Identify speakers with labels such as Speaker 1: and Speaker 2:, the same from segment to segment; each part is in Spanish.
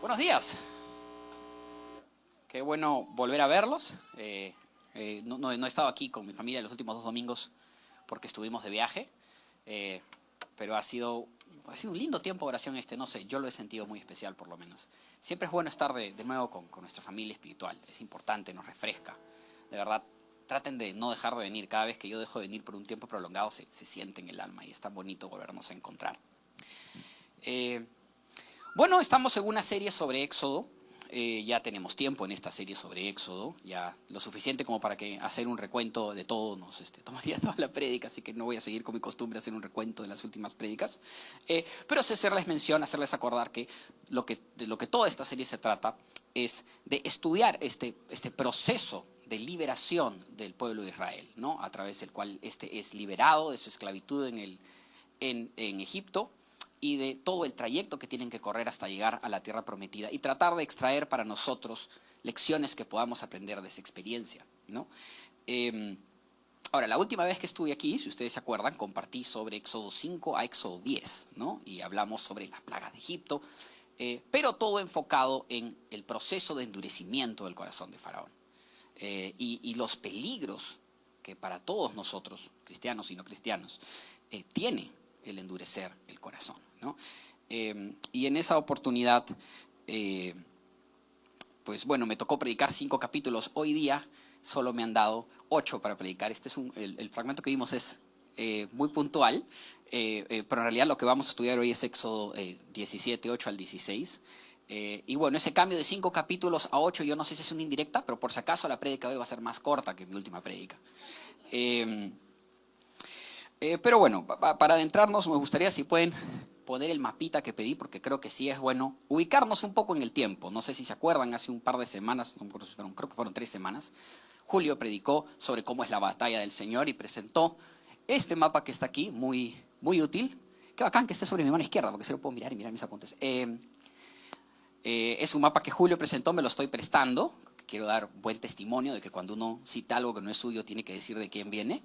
Speaker 1: Buenos días. Qué bueno volver a verlos. No he estado aquí con mi familia los últimos 2 domingos porque estuvimos de viaje, pero ha sido un lindo tiempo de oración no sé, yo lo he sentido muy especial por lo menos. Siempre es bueno estar de nuevo con nuestra familia espiritual, es importante, nos refresca. De verdad, traten de no dejar de venir. Cada vez que yo dejo de venir por un tiempo prolongado se siente en el alma y es tan bonito volvernos a encontrar. Bueno, estamos en una serie sobre Éxodo. Ya tenemos tiempo en esta serie sobre Éxodo, ya lo suficiente como para que hacer un recuento de todo nos tomaría toda la prédica, así que no voy a seguir con mi costumbre de hacer un recuento de las últimas prédicas. Pero sí hacerles mención, hacerles acordar que de lo que toda esta serie se trata es de estudiar este proceso de liberación del pueblo de Israel, ¿no? A través del cual es liberado de su esclavitud en Egipto, y de todo el trayecto que tienen que correr hasta llegar a la tierra prometida y tratar de extraer para nosotros lecciones que podamos aprender de esa experiencia, ¿no? Ahora, la última vez que estuve aquí, si ustedes se acuerdan, compartí sobre Éxodo 5 a Éxodo 10, ¿no? Y hablamos sobre las plagas de Egipto, pero todo enfocado en el proceso de endurecimiento del corazón de Faraón, y los peligros que para todos nosotros, cristianos y no cristianos, tiene el endurecer el corazón, ¿no? Y en esa oportunidad, pues bueno, me tocó predicar 5 capítulos. Hoy día solo me han dado 8 para predicar. El fragmento que vimos es muy puntual, pero en realidad lo que vamos a estudiar hoy es Éxodo 17, 8 al 16. Y bueno, ese cambio de 5 capítulos a 8, yo no sé si es una indirecta, pero por si acaso la prédica de hoy va a ser más corta que mi última prédica. Pero bueno, para adentrarnos me gustaría si pueden poner el mapita que pedí, porque creo que sí es bueno ubicarnos un poco en el tiempo. No sé si se acuerdan, hace un par de semanas, no me acuerdo si creo que fueron 3 semanas, Julio predicó sobre cómo es la batalla del Señor y presentó este mapa que está aquí, muy, muy útil. Qué bacán que esté sobre mi mano izquierda, porque se lo puedo mirar y mirar mis apuntes. Es un mapa que Julio presentó, me lo estoy prestando. Quiero dar buen testimonio de que cuando uno cita algo que no es suyo, tiene que decir de quién viene.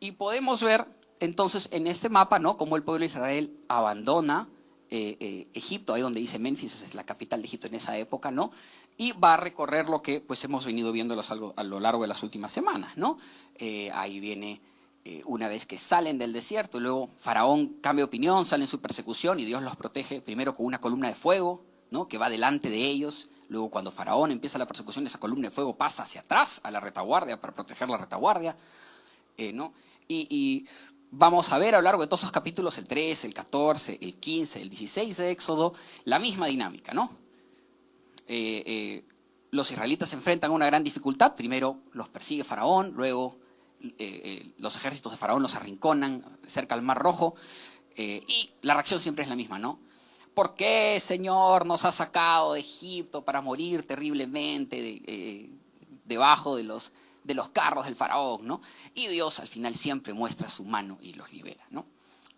Speaker 1: Y podemos ver entonces en este mapa, ¿no?, cómo el pueblo de Israel abandona Egipto, ahí donde dice Menfis, es la capital de Egipto en esa época, ¿no? Y va a recorrer lo que pues hemos venido viendo a lo largo de las últimas semanas, ¿no? Ahí viene una vez que salen del desierto, y luego Faraón cambia de opinión, sale en su persecución y Dios los protege primero con una columna de fuego, ¿no?, que va delante de ellos. Luego cuando Faraón empieza la persecución, esa columna de fuego pasa hacia atrás a la retaguardia para proteger la retaguardia, ¿no? Y vamos a ver a lo largo de todos esos capítulos, el 13, el 14, el 15, el 16 de Éxodo, la misma dinámica, ¿no? Los israelitas se enfrentan a una gran dificultad. Primero los persigue Faraón, luego los ejércitos de Faraón los arrinconan cerca del Mar Rojo, y la reacción siempre es la misma, ¿no? ¿Por qué, Señor, nos has sacado de Egipto para morir terriblemente debajo de los carros del faraón, ¿no? Y Dios al final siempre muestra su mano y los libera, ¿no?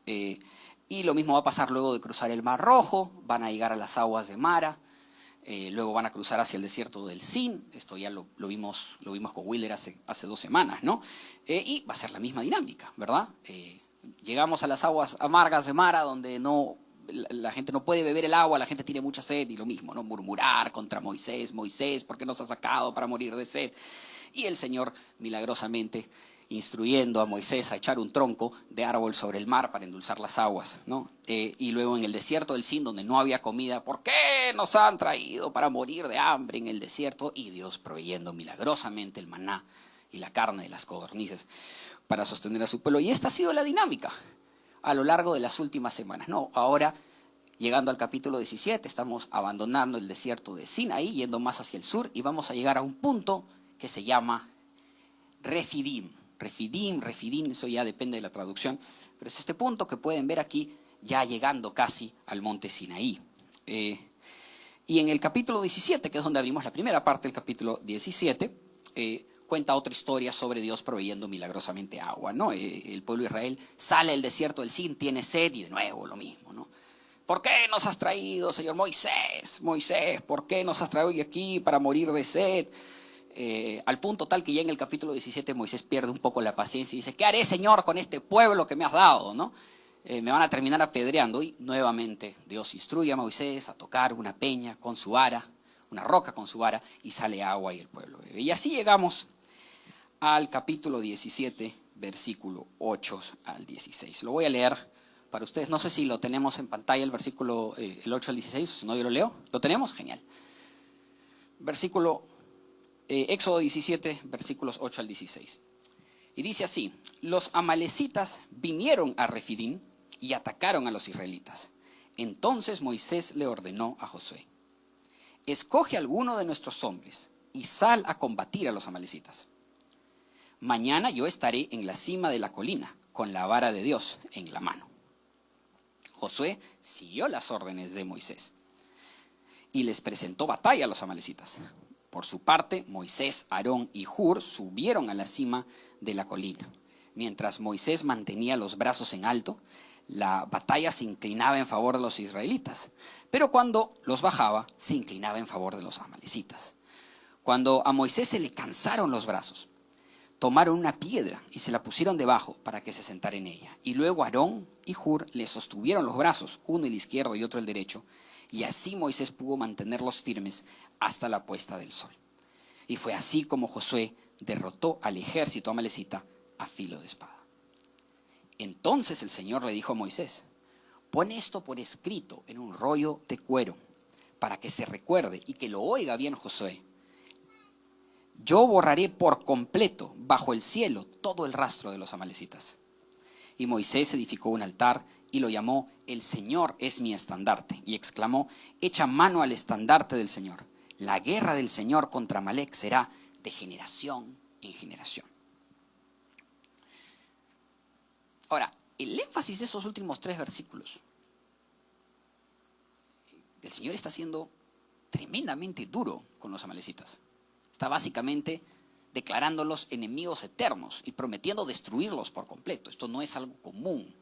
Speaker 1: Y lo mismo va a pasar luego de cruzar el Mar Rojo. Van a llegar a las aguas de Mara, luego van a cruzar hacia el desierto del Sin. Esto ya lo vimos con Willer hace 2 semanas, ¿no? Y va a ser la misma dinámica, ¿verdad? Llegamos a las aguas amargas de Mara, donde la gente no puede beber el agua, la gente tiene mucha sed, y lo mismo, ¿no? Murmurar contra Moisés, ¿por qué nos has sacado para morir de sed? Y el Señor milagrosamente instruyendo a Moisés a echar un tronco de árbol sobre el mar para endulzar las aguas, ¿no? Y luego en el desierto del Sin, donde no había comida, ¿por qué nos han traído para morir de hambre en el desierto? Y Dios proveyendo milagrosamente el maná y la carne de las codornices para sostener a su pueblo. Y esta ha sido la dinámica a lo largo de las últimas semanas, ¿no? Ahora, llegando al capítulo 17, estamos abandonando el desierto de Sinaí, yendo más hacia el sur, y vamos a llegar a un punto que se llama Refidim, eso ya depende de la traducción, pero es este punto que pueden ver aquí, ya llegando casi al monte Sinaí. Y en el capítulo 17, que es donde abrimos la primera parte del capítulo 17, cuenta otra historia sobre Dios proveyendo milagrosamente agua, ¿no? El pueblo de Israel sale del desierto del Sin, tiene sed, y de nuevo lo mismo, ¿no? ¿Por qué nos has traído, Señor? Moisés, ¿por qué nos has traído hoy aquí para morir de sed? Al punto tal que ya en el capítulo 17 Moisés pierde un poco la paciencia y dice: ¿qué haré, Señor, con este pueblo que me has dado, ¿no? me van a terminar apedreando. Y nuevamente Dios instruye a Moisés a tocar una peña con su vara, una roca con su vara, y sale agua y el pueblo bebe. Y así llegamos al capítulo 17, versículo 8 al 16. Lo voy a leer para ustedes. No sé si lo tenemos en pantalla, el versículo el 8 al 16, si no yo lo leo. ¿Lo tenemos? Genial. Éxodo 17, versículos 8 al 16. Y dice así: los amalecitas vinieron a Refidim y atacaron a los israelitas. Entonces Moisés le ordenó a Josué: escoge alguno de nuestros hombres y sal a combatir a los amalecitas. Mañana yo estaré en la cima de la colina con la vara de Dios en la mano. Josué siguió las órdenes de Moisés y les presentó batalla a los amalecitas. Por su parte, Moisés, Aarón y Hur subieron a la cima de la colina. Mientras Moisés mantenía los brazos en alto, la batalla se inclinaba en favor de los israelitas, pero cuando los bajaba, se inclinaba en favor de los amalecitas. Cuando a Moisés se le cansaron los brazos, tomaron una piedra y se la pusieron debajo para que se sentara en ella. Y luego Aarón y Hur le sostuvieron los brazos, uno el izquierdo y otro el derecho, y así Moisés pudo mantenerlos firmes hasta la puesta del sol. Y fue así como Josué derrotó al ejército amalecita a filo de espada. Entonces el Señor le dijo a Moisés: pon esto por escrito en un rollo de cuero, para que se recuerde y que lo oiga bien Josué. Yo borraré por completo bajo el cielo todo el rastro de los amalecitas. Y Moisés edificó un altar y lo llamó: el Señor es mi estandarte. Y exclamó: echa mano al estandarte del Señor. La guerra del Señor contra Amalec será de generación en generación. Ahora, el énfasis de esos últimos 3 versículos, el Señor está siendo tremendamente duro con los amalecitas. Está básicamente declarándolos enemigos eternos y prometiendo destruirlos por completo. Esto no es algo común.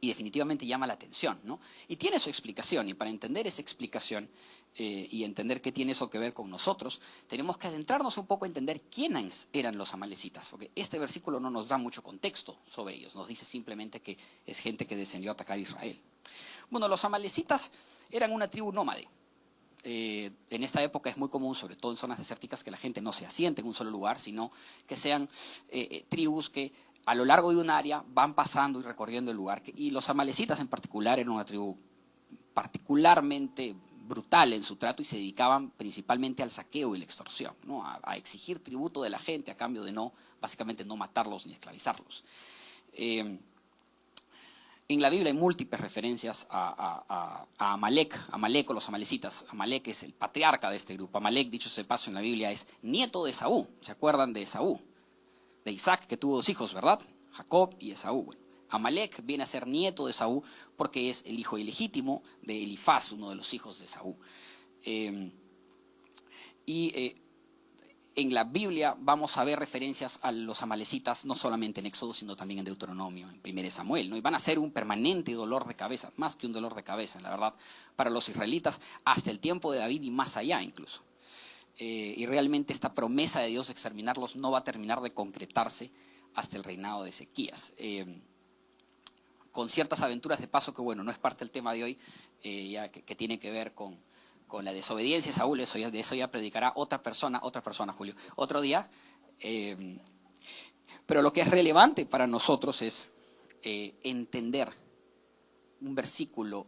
Speaker 1: Y definitivamente llama la atención, ¿no? Y tiene su explicación, y para entender esa explicación y entender qué tiene eso que ver con nosotros, tenemos que adentrarnos un poco a entender quiénes eran los amalecitas, porque este versículo no nos da mucho contexto sobre ellos, nos dice simplemente que es gente que descendió a atacar a Israel. Bueno, los amalecitas eran una tribu nómade. En esta época es muy común, sobre todo en zonas desérticas, que la gente no se asiente en un solo lugar, sino que sean tribus que a lo largo de un área van pasando y recorriendo el lugar. Y los amalecitas en particular eran una tribu particularmente brutal en su trato y se dedicaban principalmente al saqueo y la extorsión, ¿no? A exigir tributo de la gente a cambio de básicamente no matarlos ni esclavizarlos. En la Biblia hay múltiples referencias a Amalec, Amalek o los amalecitas. Amalek es el patriarca de este grupo. Amalek, dicho sea de paso en la Biblia, es nieto de Esaú. ¿Se acuerdan de Esaú? De Isaac, que tuvo 2 hijos, ¿verdad? Jacob y Esaú. Bueno, Amalek viene a ser nieto de Esaú porque es el hijo ilegítimo de Elifaz, uno de los hijos de Esaú. En la Biblia vamos a ver referencias a los amalecitas no solamente en Éxodo, sino también en Deuteronomio, en 1 Samuel, ¿no? Y van a ser un permanente dolor de cabeza, más que un dolor de cabeza, la verdad, para los israelitas, hasta el tiempo de David y más allá incluso. Y realmente esta promesa de Dios de exterminarlos no va a terminar de concretarse hasta el reinado de Ezequías. Con ciertas aventuras de paso que, bueno, no es parte del tema de hoy, ya que tiene que ver con la desobediencia de Saúl. De eso ya predicará otra persona, Julio, otro día. Pero lo que es relevante para nosotros es entender un versículo.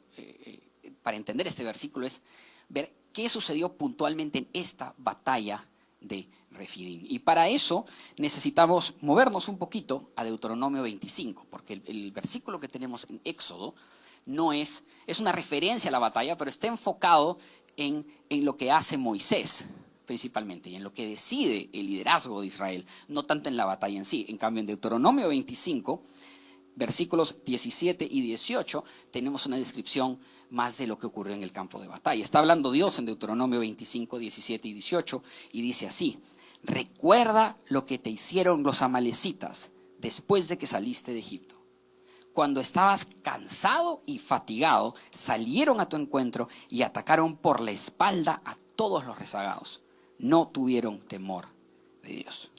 Speaker 1: Para entender este versículo es ver qué sucedió puntualmente en esta batalla de Refidim. Y para eso necesitamos movernos un poquito a Deuteronomio 25, porque el versículo que tenemos en Éxodo es una referencia a la batalla, pero está enfocado en lo que hace Moisés principalmente y en lo que decide el liderazgo de Israel, no tanto en la batalla en sí. En cambio, en Deuteronomio 25, versículos 17 y 18, tenemos una descripción más de lo que ocurrió en el campo de batalla. Está hablando Dios en Deuteronomio 25, 17 y 18 y dice así: recuerda lo que te hicieron los amalecitas después de que saliste de Egipto. Cuando estabas cansado y fatigado, salieron a tu encuentro y atacaron por la espalda a todos los rezagados. No tuvieron temor de Dios.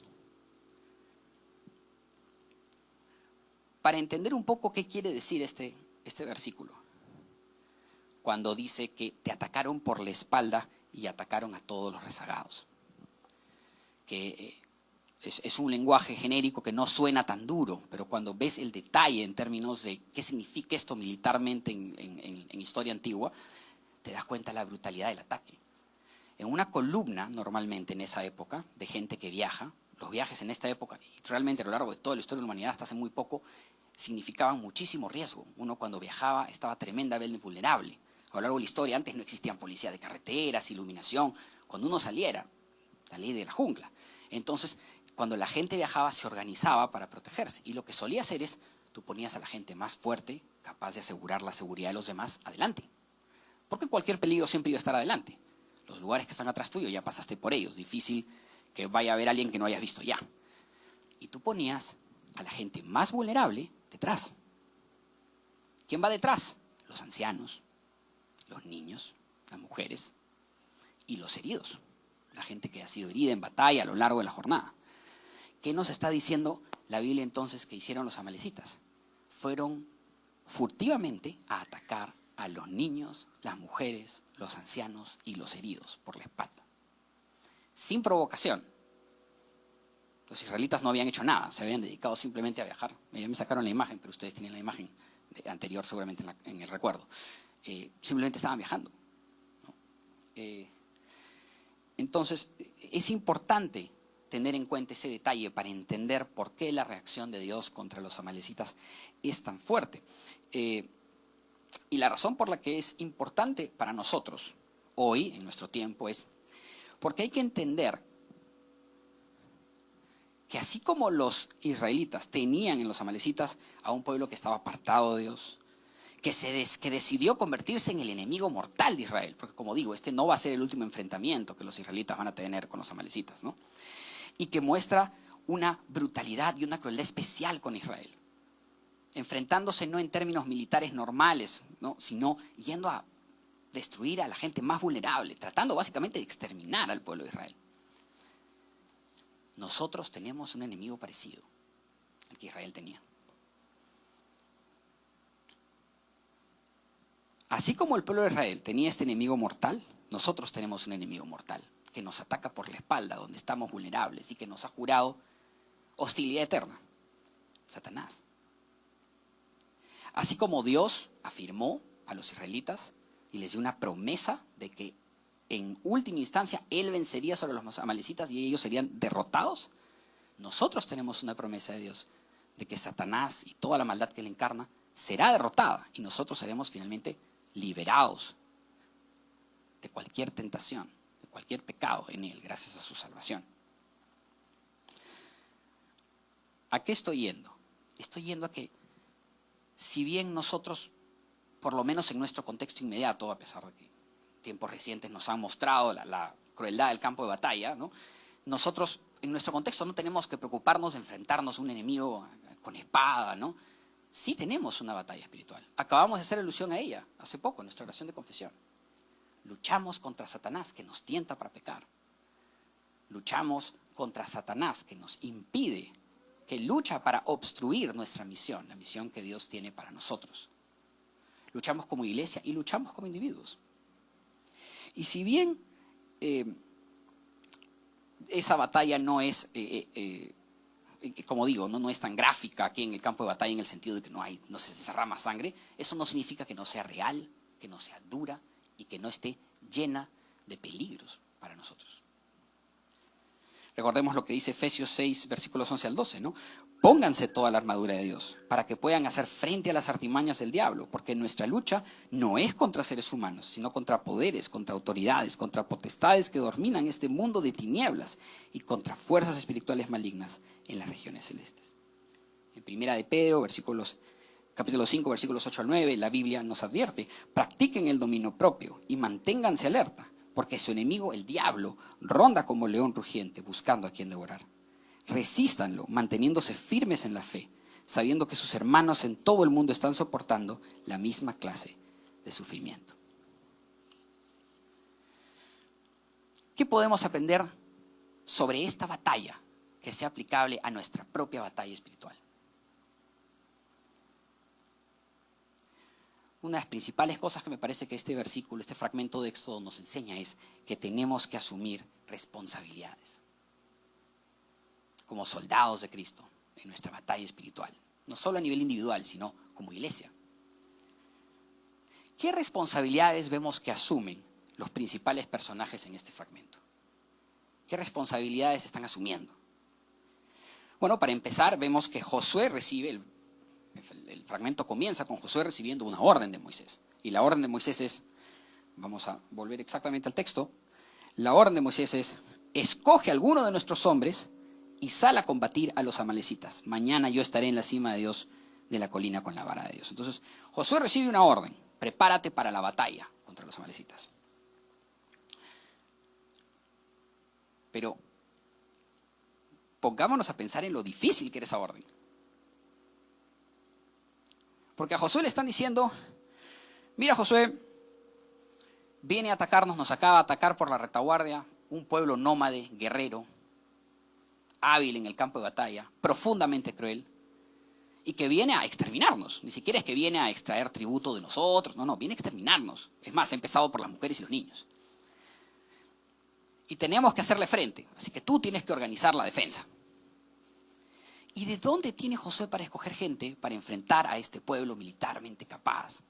Speaker 1: para entender un poco qué quiere decir este versículo, cuando dice que te atacaron por la espalda y atacaron a todos los rezagados. Que es un lenguaje genérico que no suena tan duro, pero cuando ves el detalle en términos de qué significa esto militarmente en historia antigua, te das cuenta de la brutalidad del ataque. En una columna, normalmente en esa época, de gente que viaja, los viajes en esta época, y realmente a lo largo de toda la historia de la humanidad hasta hace muy poco, significaban muchísimo riesgo. Uno cuando viajaba estaba tremendamente vulnerable. A lo largo de la historia, antes no existían policía de carreteras, iluminación. Cuando uno saliera, la ley de la jungla. Entonces, cuando la gente viajaba, se organizaba para protegerse. Y lo que solía hacer es, tú ponías a la gente más fuerte, capaz de asegurar la seguridad de los demás, adelante. Porque cualquier peligro siempre iba a estar adelante. Los lugares que están atrás tuyo ya pasaste por ellos. Difícil que vaya a haber alguien que no hayas visto ya. Y tú ponías a la gente más vulnerable detrás. ¿Quién va detrás? Los ancianos, los niños, las mujeres y los heridos. La gente que ha sido herida en batalla a lo largo de la jornada. ¿Qué nos está diciendo la Biblia entonces que hicieron los amalecitas? Fueron furtivamente a atacar a los niños, las mujeres, los ancianos y los heridos por la espalda. Sin provocación. Los israelitas no habían hecho nada, se habían dedicado simplemente a viajar. Ya me sacaron la imagen, pero ustedes tienen la imagen anterior seguramente en el recuerdo. Simplemente estaban viajando, ¿no? Entonces, es importante tener en cuenta ese detalle para entender por qué la reacción de Dios contra los amalecitas es tan fuerte. Y la razón por la que es importante para nosotros, hoy, en nuestro tiempo, es porque hay que entender que así como los israelitas tenían en los amalecitas a un pueblo que estaba apartado de Dios, que decidió convertirse en el enemigo mortal de Israel, porque como digo, este no va a ser el último enfrentamiento que los israelitas van a tener con los amalecitas, ¿no? Y que muestra una brutalidad y una crueldad especial con Israel, enfrentándose no en términos militares normales, ¿no? Sino yendo a destruir a la gente más vulnerable, tratando básicamente de exterminar al pueblo de Israel. Nosotros tenemos un enemigo parecido al que Israel tenía. Así como el pueblo de Israel tenía este enemigo mortal, nosotros tenemos un enemigo mortal que nos ataca por la espalda, donde estamos vulnerables y que nos ha jurado hostilidad eterna: Satanás. Así como Dios afirmó a los israelitas y les dio una promesa de que en última instancia Él vencería sobre los amalecitas y ellos serían derrotados, nosotros tenemos una promesa de Dios de que Satanás y toda la maldad que Él encarna será derrotada y nosotros seremos finalmente liberados de cualquier tentación, de cualquier pecado en Él, gracias a su salvación. ¿A qué estoy yendo? Estoy yendo a que, si bien nosotros, por lo menos en nuestro contexto inmediato, a pesar de que tiempos recientes nos han mostrado la crueldad del campo de batalla, ¿no? Nosotros en nuestro contexto no tenemos que preocuparnos de enfrentarnos a un enemigo con espada, ¿no? Sí tenemos una batalla espiritual. Acabamos de hacer alusión a ella hace poco en nuestra oración de confesión. Luchamos contra Satanás, que nos tienta para pecar. Luchamos contra Satanás, que nos impide, que lucha para obstruir nuestra misión, la misión que Dios tiene para nosotros. Luchamos como iglesia y luchamos como individuos. Y si bien esa batalla no es, como digo, no es tan gráfica aquí en el campo de batalla en el sentido de que no se derrama sangre, eso no significa que no sea real, que no sea dura y que no esté llena de peligros para nosotros. Recordemos lo que dice Efesios 6, versículos 11 al 12, ¿no? Pónganse toda la armadura de Dios para que puedan hacer frente a las artimañas del diablo, porque nuestra lucha no es contra seres humanos, sino contra poderes, contra autoridades, contra potestades que dominan este mundo de tinieblas y contra fuerzas espirituales malignas en las regiones celestes. En Primera de Pedro, capítulo 5, versículos 8 al 9, la Biblia nos advierte: practiquen el dominio propio y manténganse alerta, porque su enemigo, el diablo, ronda como león rugiente buscando a quien devorar. Resístanlo, manteniéndose firmes en la fe, sabiendo que sus hermanos en todo el mundo están soportando la misma clase de sufrimiento. ¿Qué podemos aprender sobre esta batalla que sea aplicable a nuestra propia batalla espiritual? una de las principales cosas que me parece que este versículo, este fragmento de Éxodo nos enseña es que tenemos que asumir responsabilidades como soldados de Cristo en nuestra batalla espiritual. No solo a nivel individual, sino como iglesia. ¿Qué responsabilidades vemos que asumen los principales personajes en este fragmento? ¿Qué responsabilidades están asumiendo? Bueno, para empezar, vemos que Josué recibe, el fragmento comienza con Josué recibiendo una orden de Moisés. Y la orden de Moisés es, vamos a volver exactamente al texto, la orden de Moisés es, escoge a alguno de nuestros hombres y sal a combatir a los amalecitas. Mañana yo estaré en la cima de Dios, de la colina con la vara de Dios. Entonces, Josué recibe una orden, prepárate para la batalla contra los amalecitas. Pero pongámonos a pensar en lo difícil que era esa orden. Porque a Josué le están diciendo, mira Josué, viene a atacarnos, nos acaba de atacar por la retaguardia, un pueblo nómade, guerrero, hábil en el campo de batalla, profundamente cruel, y que viene a exterminarnos. Ni siquiera es que viene a extraer tributo de nosotros, no, viene a exterminarnos. Es más, ha empezado por las mujeres y los niños. Y tenemos que hacerle frente, así que tú tienes que organizar la defensa. ¿Y de dónde tiene Josué para escoger gente para enfrentar a este pueblo militarmente capaz?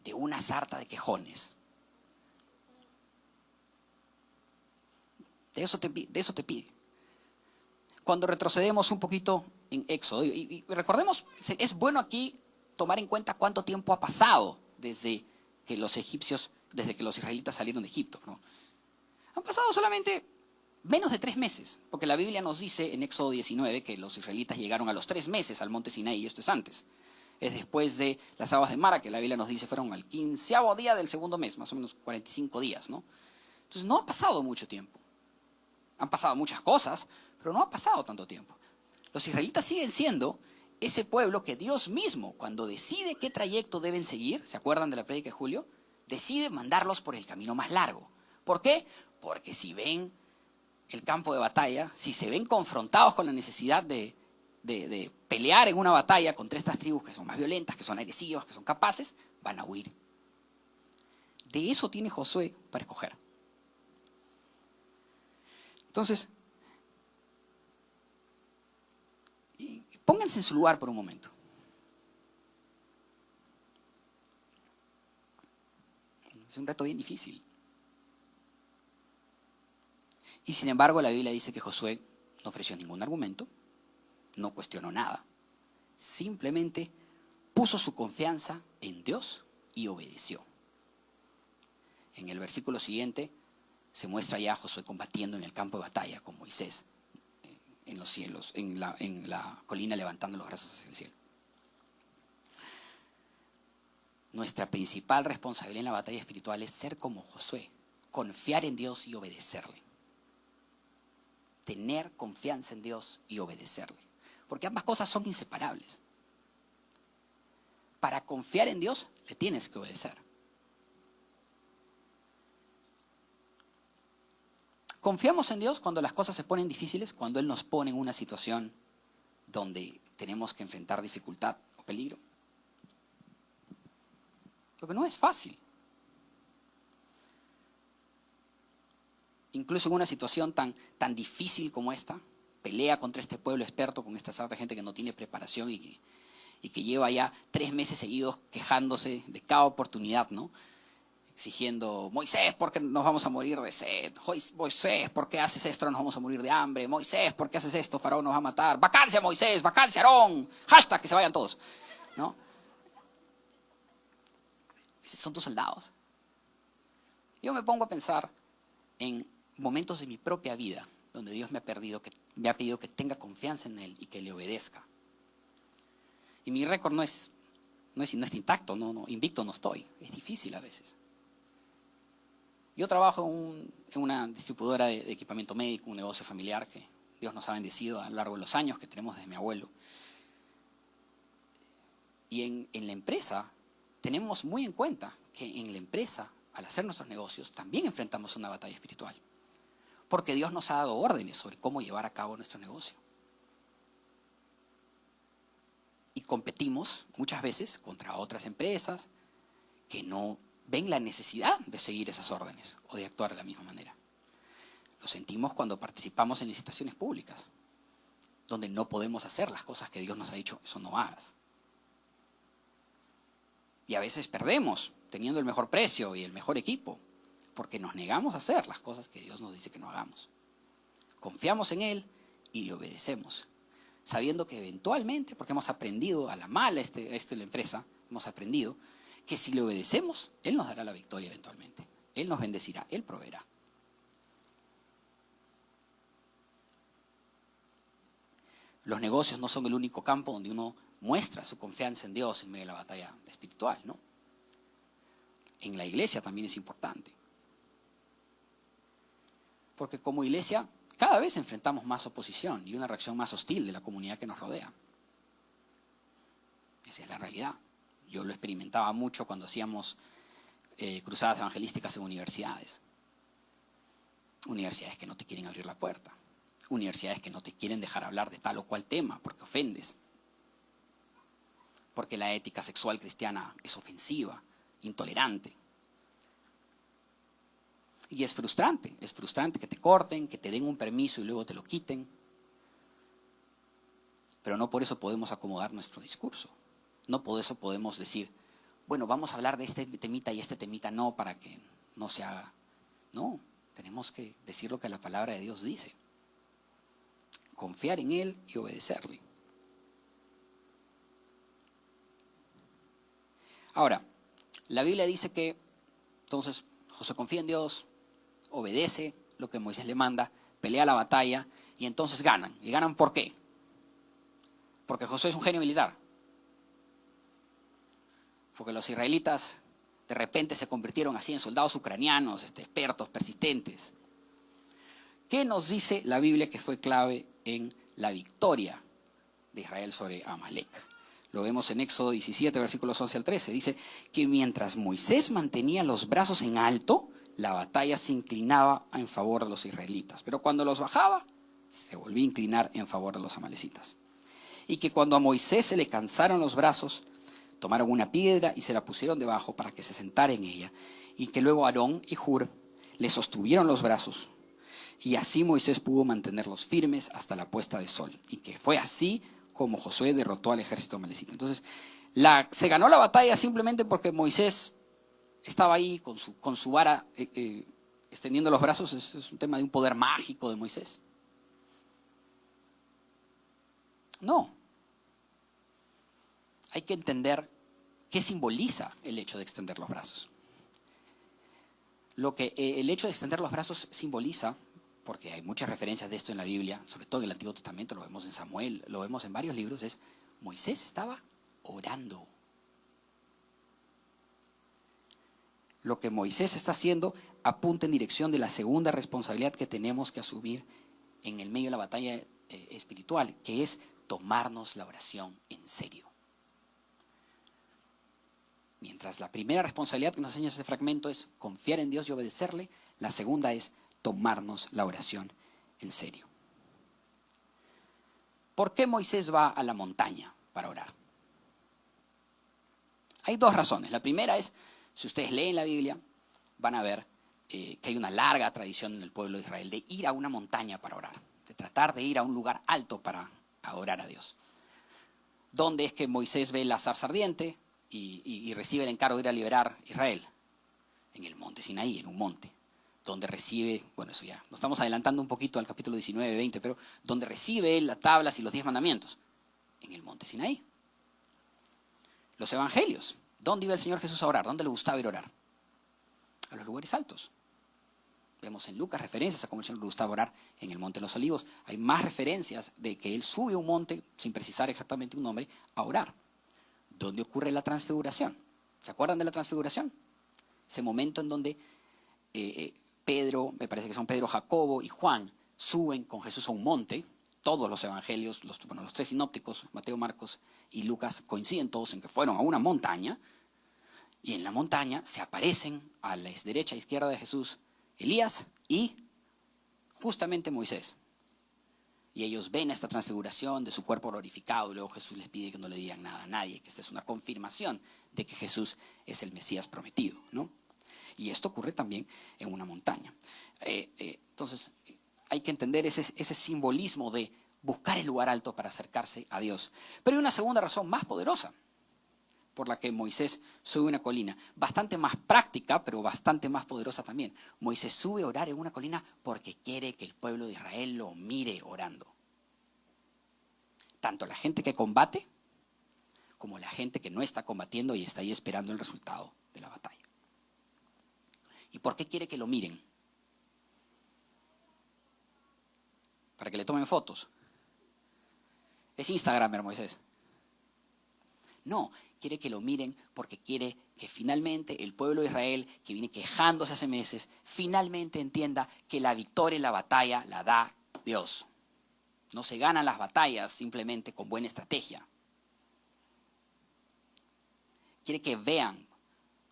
Speaker 1: De una sarta de quejones. De eso te pide. Cuando retrocedemos un poquito en Éxodo, y recordemos, es bueno aquí tomar en cuenta cuánto tiempo ha pasado desde que los israelitas salieron de Egipto, ¿no? Han pasado solamente menos de 3 meses, porque la Biblia nos dice en Éxodo 19 que los israelitas llegaron a los 3 meses al monte Sinaí, y esto es antes. Es después de las aguas de Mara, que la Biblia nos dice fueron al 15º día del segundo mes, más o menos 45 días, ¿no? Entonces no ha pasado mucho tiempo. Han pasado muchas cosas, pero no ha pasado tanto tiempo. Los israelitas siguen siendo ese pueblo que Dios mismo, cuando decide qué trayecto deben seguir, ¿se acuerdan de la prédica de Julio? Decide mandarlos por el camino más largo. ¿Por qué? Porque si ven el campo de batalla, si se ven confrontados con la necesidad de pelear en una batalla contra estas tribus que son más violentas, que son agresivas, que son capaces, van a huir. De eso tiene Josué para escoger. Entonces, pónganse en su lugar por un momento. Es un reto bien difícil. Y sin embargo, la Biblia dice que Josué no ofreció ningún argumento, no cuestionó nada. Simplemente puso su confianza en Dios y obedeció. En el versículo siguiente se muestra ya a Josué combatiendo en el campo de batalla con Moisés en los cielos, en la colina levantando los brazos hacia el cielo. Nuestra principal responsabilidad en la batalla espiritual es ser como Josué, confiar en Dios y obedecerle. Tener confianza en Dios y obedecerle. Porque ambas cosas son inseparables. Para confiar en Dios, le tienes que obedecer. Confiamos en Dios cuando las cosas se ponen difíciles, cuando Él nos pone en una situación donde tenemos que enfrentar dificultad o peligro. Porque no es fácil. Incluso en una situación tan difícil como esta, pelea contra este pueblo experto, con esta sarta de gente que no tiene preparación y que lleva ya 3 meses seguidos quejándose de cada oportunidad, ¿no? Exigiendo, Moisés, ¿por qué nos vamos a morir de sed? Moisés, ¿por qué haces esto? Nos vamos a morir de hambre. Moisés, ¿por qué haces esto? Faraón nos va a matar. Vacancia Moisés, vacancia Aarón. Hashtag que se vayan todos, ¿no? Esos son tus soldados. Yo me pongo a pensar en momentos de mi propia vida donde Dios me ha pedido que tenga confianza en Él y que le obedezca. Y mi récord no es intacto, invicto no estoy. Es difícil a veces. Yo trabajo en una distribuidora de equipamiento médico, un negocio familiar que Dios nos ha bendecido a lo largo de los años que tenemos desde mi abuelo. Y en la empresa tenemos muy en cuenta que en la empresa, al hacer nuestros negocios, también enfrentamos una batalla espiritual. Porque Dios nos ha dado órdenes sobre cómo llevar a cabo nuestro negocio. Y competimos muchas veces contra otras empresas que no ven la necesidad de seguir esas órdenes o de actuar de la misma manera. Lo sentimos cuando participamos en licitaciones públicas, donde no podemos hacer las cosas que Dios nos ha dicho, eso no hagas. Y a veces perdemos teniendo el mejor precio y el mejor equipo, porque nos negamos a hacer las cosas que Dios nos dice que no hagamos. Confiamos en Él y le obedecemos, sabiendo que eventualmente, porque hemos aprendido a la mala la empresa, hemos aprendido que si le obedecemos, Él nos dará la victoria eventualmente. Él nos bendecirá, Él proveerá. Los negocios no son el único campo donde uno muestra su confianza en Dios en medio de la batalla espiritual, ¿no? En la iglesia también es importante. Porque como iglesia cada vez enfrentamos más oposición y una reacción más hostil de la comunidad que nos rodea. Esa es la realidad. Yo lo experimentaba mucho cuando hacíamos cruzadas evangelísticas en universidades. Universidades que no te quieren abrir la puerta. Universidades que no te quieren dejar hablar de tal o cual tema porque ofendes. Porque la ética sexual cristiana es ofensiva, intolerante. Y es frustrante que te corten, que te den un permiso y luego te lo quiten. Pero no por eso podemos acomodar nuestro discurso. No por eso podemos decir, bueno, vamos a hablar de este temita y este temita no, para que no se haga. No, tenemos que decir lo que la palabra de Dios dice. Confiar en Él y obedecerle. Ahora, la Biblia dice que, entonces, Josué confía en Dios, obedece lo que Moisés le manda, pelea la batalla y entonces ganan. ¿Y ganan por qué? Porque Josué es un genio militar. Porque los israelitas de repente se convirtieron así en soldados ucranianos, expertos, persistentes. ¿Qué nos dice la Biblia que fue clave en la victoria de Israel sobre Amalek? Lo vemos en Éxodo 17, versículos 11 al 13. Dice que mientras Moisés mantenía los brazos en alto, la batalla se inclinaba en favor de los israelitas. Pero cuando los bajaba, se volvía a inclinar en favor de los amalecitas. Y que cuando a Moisés se le cansaron los brazos, tomaron una piedra y se la pusieron debajo para que se sentara en ella. Y que luego Aarón y Hur le sostuvieron los brazos. Y así Moisés pudo mantenerlos firmes hasta la puesta de sol. Y que fue así como Josué derrotó al ejército amalecita. Entonces, se ganó la batalla simplemente porque Moisés estaba ahí con su vara extendiendo los brazos. Es un tema de un poder mágico de Moisés. No. Hay que entender qué simboliza el hecho de extender los brazos. Lo que el hecho de extender los brazos simboliza, porque hay muchas referencias de esto en la Biblia, sobre todo en el Antiguo Testamento, lo vemos en Samuel, lo vemos en varios libros, es Moisés estaba orando. Lo que Moisés está haciendo apunta en dirección de la segunda responsabilidad que tenemos que asumir en el medio de la batalla espiritual, que es tomarnos la oración en serio. Mientras la primera responsabilidad que nos enseña ese fragmento es confiar en Dios y obedecerle, la segunda es tomarnos la oración en serio. ¿Por qué Moisés va a la montaña para orar? Hay dos razones. La primera es, si ustedes leen la Biblia, van a ver que hay una larga tradición en el pueblo de Israel de ir a una montaña para orar, de tratar de ir a un lugar alto para adorar a Dios. ¿Dónde es que Moisés ve la zarza ardiente y recibe el encargo de ir a liberar a Israel? En el monte Sinaí, en un monte, donde recibe, bueno, eso ya, nos estamos adelantando un poquito al capítulo 19, 20, pero donde recibe las tablas y los 10 mandamientos, en el monte Sinaí. Los evangelios, ¿dónde iba el Señor Jesús a orar? ¿Dónde le gustaba ir a orar? A los lugares altos. Vemos en Lucas referencias a cómo el Señor le gustaba orar en el monte de los Olivos. Hay más referencias de que Él sube a un monte, sin precisar exactamente un nombre, a orar. ¿Dónde ocurre la transfiguración? ¿Se acuerdan de la transfiguración? Ese momento en donde Pedro, me parece que son Pedro, Jacobo y Juan, suben con Jesús a un monte. Todos los evangelios, los tres sinópticos, Mateo, Marcos y Lucas, coinciden todos en que fueron a una montaña. Y en la montaña se aparecen a la derecha e izquierda de Jesús Elías y justamente Moisés. Y ellos ven esta transfiguración de su cuerpo glorificado y luego Jesús les pide que no le digan nada a nadie, que esta es una confirmación de que Jesús es el Mesías prometido, ¿no? Y esto ocurre también en una montaña. Entonces, hay que entender ese simbolismo de buscar el lugar alto para acercarse a Dios. Pero hay una segunda razón más poderosa por la que Moisés sube una colina. Bastante más práctica, pero bastante más poderosa también. Moisés sube a orar en una colina porque quiere que el pueblo de Israel lo mire orando. Tanto la gente que combate como la gente que no está combatiendo y está ahí esperando el resultado de la batalla. ¿Y por qué quiere que lo miren? Para que le tomen fotos. Es Instagramer, Moisés. No, quiere que lo miren porque quiere que finalmente el pueblo de Israel, que viene quejándose hace meses, finalmente entienda que la victoria en la batalla la da Dios. No se ganan las batallas simplemente con buena estrategia. Quiere que vean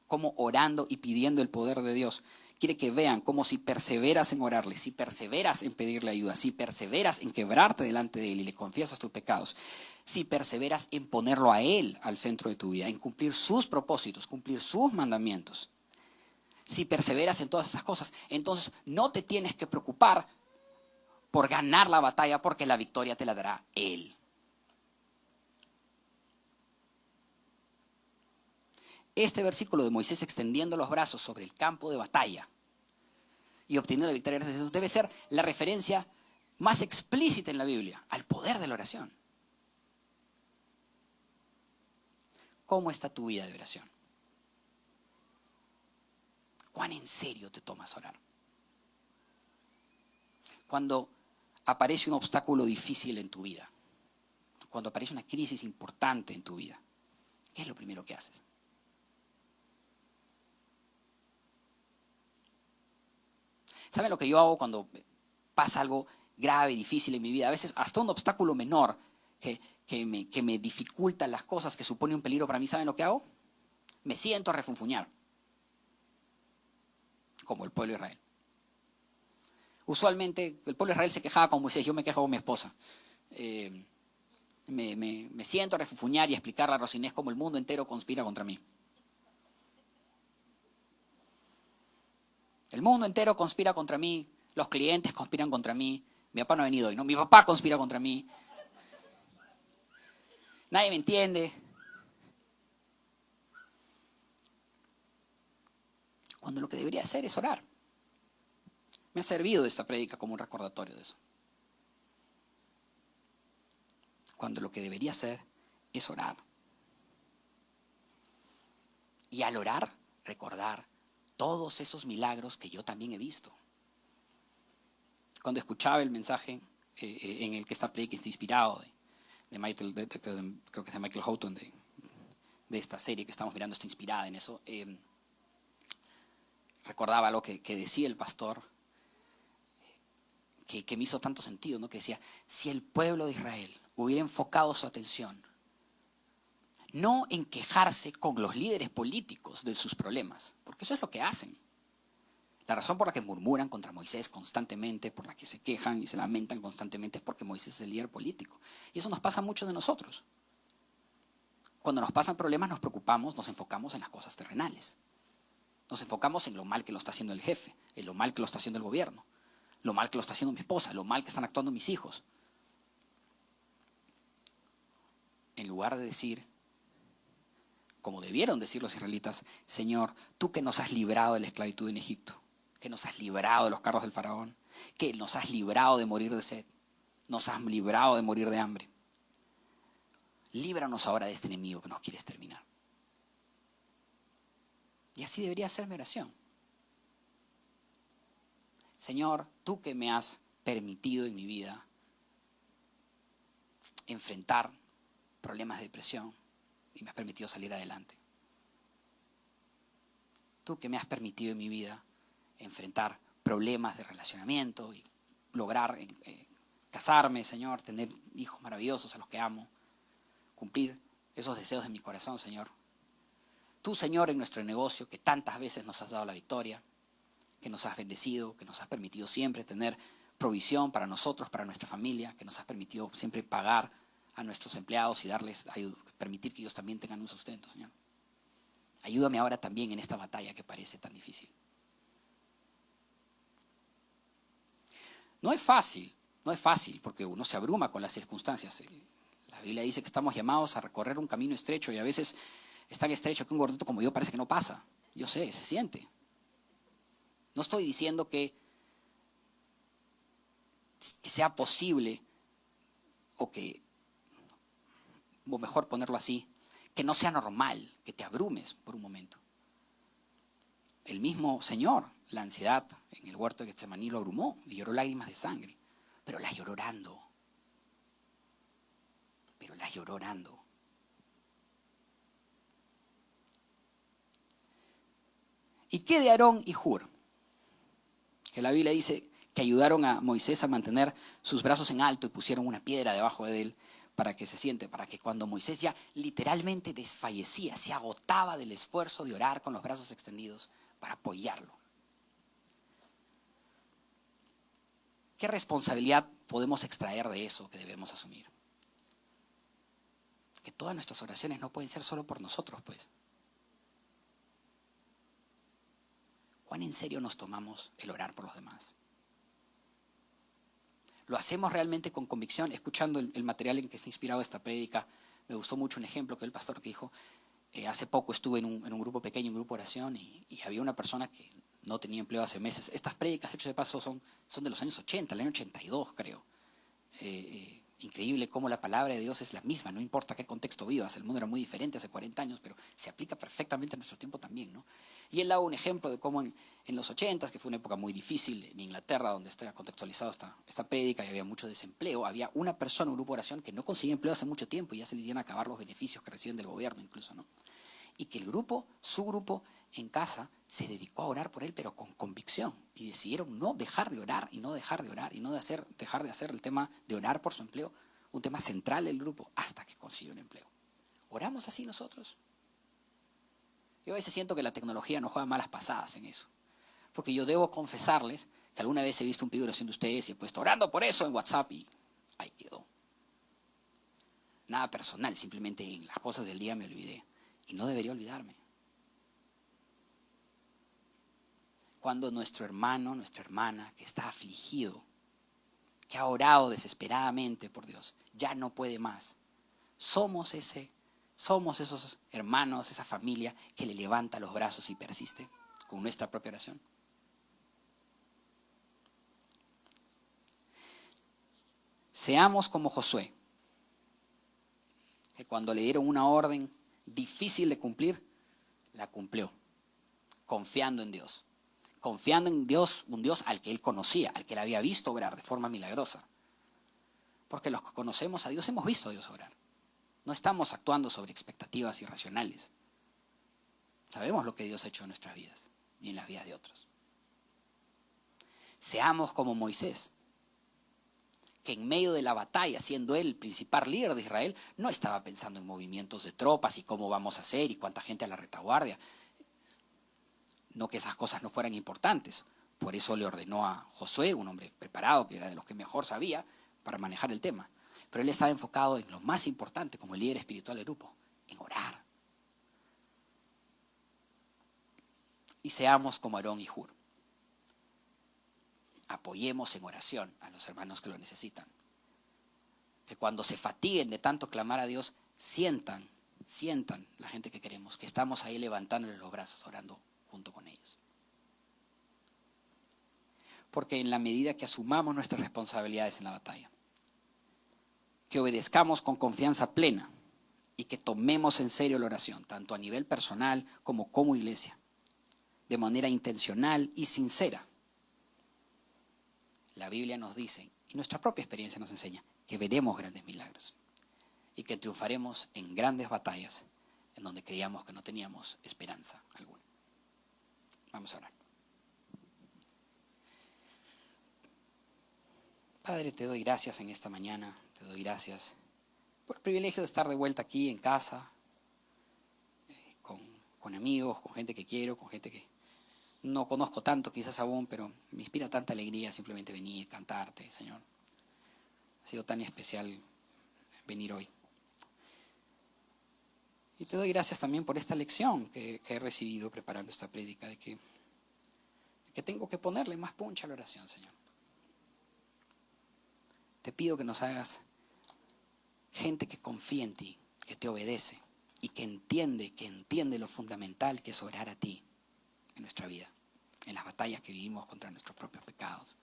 Speaker 1: cómo orando y pidiendo el poder de Dios. Quiere que vean cómo si perseveras en orarle, si perseveras en pedirle ayuda, si perseveras en quebrarte delante de Él y le confiesas tus pecados, si perseveras en ponerlo a Él al centro de tu vida, en cumplir sus propósitos, cumplir sus mandamientos, si perseveras en todas esas cosas, entonces no te tienes que preocupar por ganar la batalla porque la victoria te la dará Él. Este versículo de Moisés extendiendo los brazos sobre el campo de batalla y obteniendo la victoria gracias a Jesús debe ser la referencia más explícita en la Biblia al poder de la oración. ¿Cómo está tu vida de oración? ¿Cuán en serio te tomas orar? Cuando aparece un obstáculo difícil en tu vida, cuando aparece una crisis importante en tu vida, ¿qué es lo primero que haces? ¿Saben lo que yo hago cuando pasa algo grave, difícil en mi vida? A veces hasta un obstáculo menor que me dificulta las cosas, que supone un peligro para mí. ¿Saben lo que hago? Me siento a refunfuñar. Como el pueblo de Israel. Usualmente el pueblo de Israel se quejaba con Moisés, yo me quejo con mi esposa. Me siento a refunfuñar y explicarle a Rosinés cómo el mundo entero conspira contra mí. El mundo entero conspira contra mí, los clientes conspiran contra mí, mi papá no ha venido hoy, ¿no? Mi papá conspira contra mí. Nadie me entiende. Cuando lo que debería hacer es orar. Me ha servido esta prédica como un recordatorio de eso. Cuando lo que debería hacer es orar. Y al orar, recordar todos esos milagros que yo también he visto. Cuando escuchaba el mensaje en el que esta prédica está inspirado de Michael, creo que es de Michael Houghton, de esta serie que estamos mirando, está inspirada en eso, recordaba lo que decía el pastor, que me hizo tanto sentido, ¿no? Que decía, si el pueblo de Israel hubiera enfocado su atención no en quejarse con los líderes políticos de sus problemas, porque eso es lo que hacen. La razón por la que murmuran contra Moisés constantemente, por la que se quejan y se lamentan constantemente, es porque Moisés es el líder político. Y eso nos pasa a muchos de nosotros. Cuando nos pasan problemas nos preocupamos, nos enfocamos en las cosas terrenales. Nos enfocamos en lo mal que lo está haciendo el jefe, en lo mal que lo está haciendo el gobierno, lo mal que lo está haciendo mi esposa, lo mal que están actuando mis hijos. En lugar de decir, como debieron decir los israelitas, Señor, tú que nos has librado de la esclavitud en Egipto, que nos has librado de los carros del faraón, que nos has librado de morir de sed, nos has librado de morir de hambre. Líbranos ahora de este enemigo que nos quiere exterminar. Y así debería ser mi oración. Señor, tú que me has permitido en mi vida enfrentar problemas de depresión y me has permitido salir adelante. Tú que me has permitido en mi vida enfrentar problemas de relacionamiento y lograr casarme, Señor, tener hijos maravillosos a los que amo, cumplir esos deseos de mi corazón, Señor. Tú, Señor, en nuestro negocio, que tantas veces nos has dado la victoria, que nos has bendecido, que nos has permitido siempre tener provisión para nosotros, para nuestra familia, que nos has permitido siempre pagar a nuestros empleados y permitir que ellos también tengan un sustento, Señor. Ayúdame ahora también en esta batalla que parece tan difícil. No es fácil porque uno se abruma con las circunstancias. La Biblia dice que estamos llamados a recorrer un camino estrecho y a veces es tan estrecho que un gordito como yo parece que no pasa. Yo sé, se siente. No estoy diciendo que sea posible o mejor ponerlo así, que no sea normal que te abrumes por un momento. El mismo Señor, la ansiedad en el huerto de Getsemaní lo abrumó y lloró lágrimas de sangre, pero las lloró orando. ¿Y qué de Aarón y Hur? Que la Biblia dice que ayudaron a Moisés a mantener sus brazos en alto y pusieron una piedra debajo de él para que se siente, para que cuando Moisés ya literalmente desfallecía, se agotaba del esfuerzo de orar con los brazos extendidos para apoyarlo. ¿Qué responsabilidad podemos extraer de eso que debemos asumir? Que todas nuestras oraciones no pueden ser solo por nosotros, pues. ¿Cuán en serio nos tomamos el orar por los demás? ¿Lo hacemos realmente con convicción? Escuchando el material en que está inspirado esta prédica, me gustó mucho un ejemplo que el pastor que dijo, hace poco estuve en un grupo pequeño, un grupo de oración, y había una persona que no tenía empleo hace meses. Estas prédicas, de hecho de paso, son de los años 80, el año 82 creo. Increíble cómo la palabra de Dios es la misma, no importa qué contexto vivas. El mundo era muy diferente hace 40 años, pero se aplica perfectamente en nuestro tiempo también, ¿no? Y él daba un ejemplo de cómo en los 80, que fue una época muy difícil en Inglaterra, donde está contextualizado esta prédica y había mucho desempleo, había una persona, un grupo de oración que no conseguía empleo hace mucho tiempo y ya se les iban a acabar los beneficios que reciben del gobierno incluso, ¿no? Y que su grupo en casa se dedicó a orar por él, pero con convicción. Y decidieron no dejar de orar y no dejar de orar y no dejar de hacer el tema de orar por su empleo un tema central del grupo hasta que consiguió un empleo. ¿Oramos así nosotros? Yo a veces siento que la tecnología nos juega malas pasadas en eso. Porque yo debo confesarles que alguna vez he visto un pedido de oración de ustedes y he puesto orando por eso en WhatsApp y ahí quedó. Nada personal, simplemente en las cosas del día me olvidé. Y no debería olvidarme. Cuando nuestro hermano, nuestra hermana que está afligido, que ha orado desesperadamente por Dios, ya no puede más. Somos esos hermanos, esa familia que le levanta los brazos y persiste con nuestra propia oración. Seamos como Josué, que cuando le dieron una orden difícil de cumplir, la cumplió, confiando en Dios. Confiando en Dios, un Dios al que él conocía, al que él había visto obrar de forma milagrosa. Porque los que conocemos a Dios hemos visto a Dios obrar. No estamos actuando sobre expectativas irracionales. Sabemos lo que Dios ha hecho en nuestras vidas y en las vidas de otros. Seamos como Moisés, que en medio de la batalla, siendo él el principal líder de Israel, no estaba pensando en movimientos de tropas y cómo vamos a hacer y cuánta gente a la retaguardia. No que esas cosas no fueran importantes. Por eso le ordenó a Josué, un hombre preparado, que era de los que mejor sabía, para manejar el tema. Pero él estaba enfocado en lo más importante como líder espiritual del grupo, en orar. Y seamos como Aarón y Hur. Apoyemos en oración a los hermanos que lo necesitan. Que cuando se fatiguen de tanto clamar a Dios, sientan la gente que queremos, que estamos ahí levantándoles los brazos, orando junto con ellos. Porque en la medida que asumamos nuestras responsabilidades en la batalla, que obedezcamos con confianza plena y que tomemos en serio la oración, tanto a nivel personal como iglesia, de manera intencional y sincera, la Biblia nos dice, y nuestra propia experiencia nos enseña, que veremos grandes milagros y que triunfaremos en grandes batallas en donde creíamos que no teníamos esperanza alguna. Vamos a orar. Padre, te doy gracias en esta mañana, te doy gracias por el privilegio de estar de vuelta aquí en casa, con amigos, con gente que quiero, con gente que no conozco tanto quizás aún, pero me inspira tanta alegría simplemente venir, cantarte, Señor. Ha sido tan especial venir hoy. Y te doy gracias también por esta lección que he recibido preparando esta prédica, de que tengo que ponerle más punch a la oración, Señor. Te pido que nos hagas gente que confía en ti, que te obedece y que entiende lo fundamental que es orar a ti en nuestra vida, en las batallas que vivimos contra nuestros propios pecados.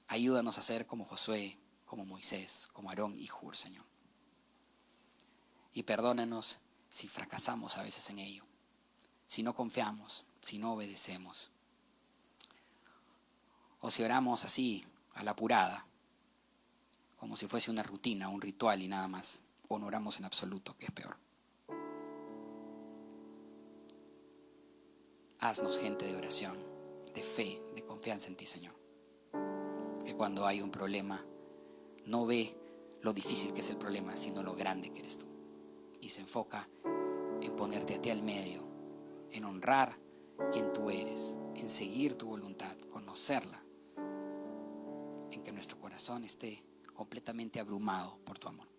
Speaker 1: Ayúdanos a ser como Josué, como Moisés, como Aarón y Hur, Señor. Y perdónanos si fracasamos a veces en ello, si no confiamos, si no obedecemos, o si oramos así, a la apurada, como si fuese una rutina, un ritual y nada más, o no oramos en absoluto, que es peor. Haznos gente de oración, de fe, de confianza en ti, Señor. Que cuando hay un problema, no ve lo difícil que es el problema, sino lo grande que eres tú. Y se enfoca en ponerte a ti al medio, en honrar quien tú eres, en seguir tu voluntad, conocerla, en que nuestro corazón esté completamente abrumado por tu amor.